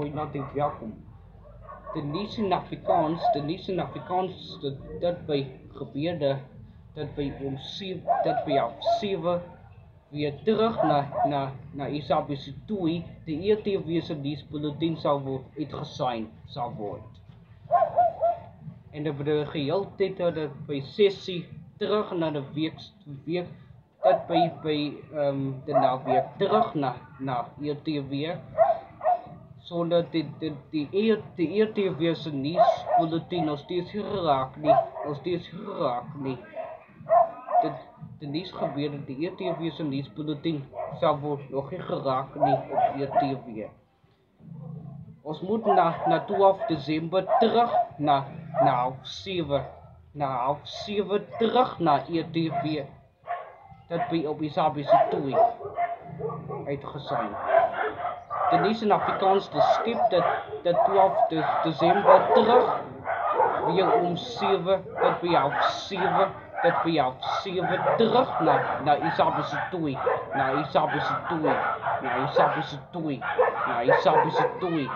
hartelijk welkom. Denise in Afrikaans, dat bij gebeurde, dat bij half 7 weer terug naar Isabelle toe, de eerste wezenlijks bulletin zal worden uitgesaai zal worden. En dat de geheel tijd dat bij sessie terug naar de week dat bij de naweek terug naar ETW, zodat de ETW zijn nieuwsbulletin nog steeds geraakt niet. De nieuws gebeurde, de ETW zijn nieuwsbulletin zal worden nog niet geraakt niet op ETW. Ons moet na 12 december terug naar half 7 terug naar ETW. Dat bij op Isabelle toe uitgesaai. De nieuwe Afrikaanse skip dat 12 december terug weer om 7, dat bij half 7 terug naar Isabelle toe.